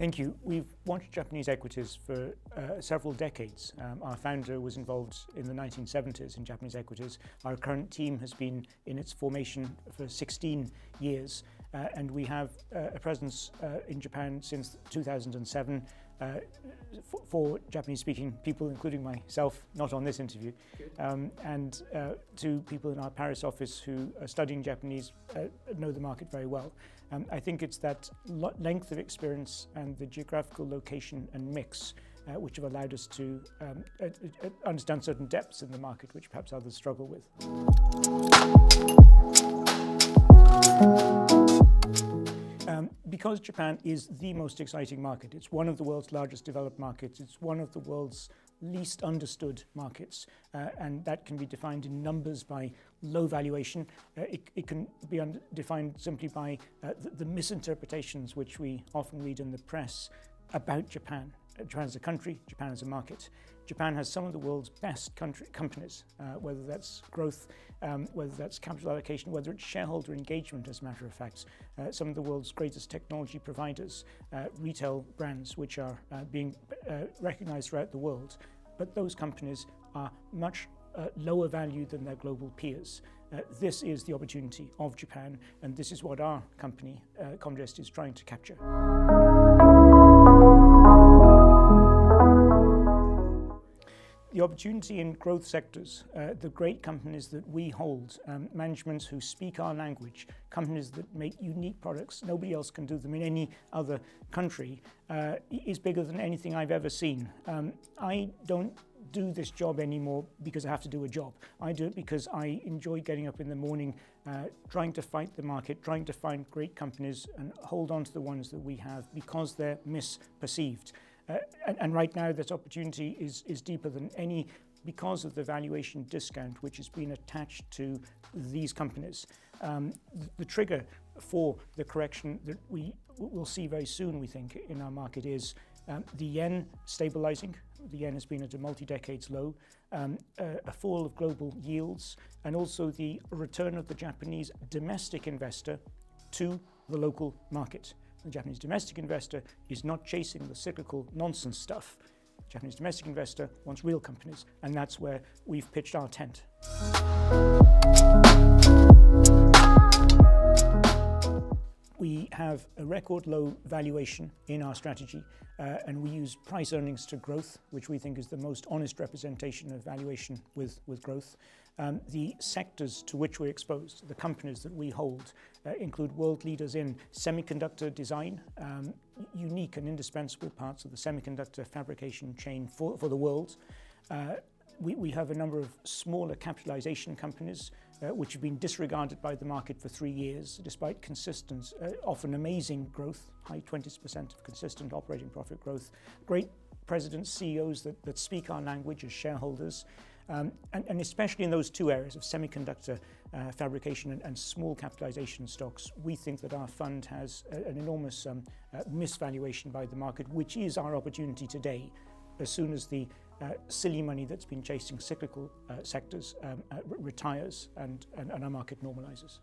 Thank you. We've watched Japanese equities for several decades. Our founder was involved in the 1970s in Japanese equities. Our current team has been in its formation for 16 years, and we have a presence in Japan since 2007 for Japanese-speaking people, including myself, not on this interview, and two people in our Paris office who are studying Japanese know the market very well. I think it's that length of experience and the geographical location and mix which have allowed us to understand certain depths in the market which perhaps others struggle with. Because Japan is the most exciting market, it's one of the world's largest developed markets, it's one of the world's least understood markets, and that can be defined in numbers by low valuation. It can be defined simply by the misinterpretations which we often read in the press about Japan. Japan as a country, Japan as a market. Japan has some of the world's best companies, whether that's growth, whether that's capital allocation, whether it's shareholder engagement, as a matter of fact. Some of the world's greatest technology providers, retail brands which are being recognized throughout the world. But those companies are much lower value than their global peers. This is the opportunity of Japan, and this is what our company, Comgest, is trying to capture. The opportunity in growth sectors, the great companies that we hold, managements who speak our language, companies that make unique products, nobody else can do them in any other country, is bigger than anything I've ever seen. I don't do this job anymore because I have to do a job. I do it because I enjoy getting up in the morning, trying to fight the market, trying to find great companies and hold on to the ones that we have because they're misperceived. And right now, this opportunity is deeper than any because of the valuation discount which has been attached to these companies. The trigger for the correction that we will see very soon, we think, in our market is the yen stabilizing. The yen has been at a multi-decades low, a fall of global yields, and also the return of the Japanese domestic investor to the local market. The Japanese domestic investor is not chasing the cyclical nonsense stuff. The Japanese domestic investor wants real companies, and that's where we've pitched our tent. We have a record low valuation in our strategy, and we use price earnings to growth, which we think is the most honest representation of valuation with growth. The sectors to which we're exposed, the companies that we hold, include world leaders in semiconductor design, unique and indispensable parts of the semiconductor fabrication chain for the world. We have a number of smaller capitalization companies which have been disregarded by the market for 3 years, despite consistent, often amazing growth, high 20% of consistent operating profit growth. Great presidents, CEOs that speak our language as shareholders. And especially in those two areas of semiconductor fabrication and small capitalization stocks, we think that our fund has an enormous misvaluation by the market, which is our opportunity today, as soon as the silly money that's been chasing cyclical sectors retires and our market normalizes.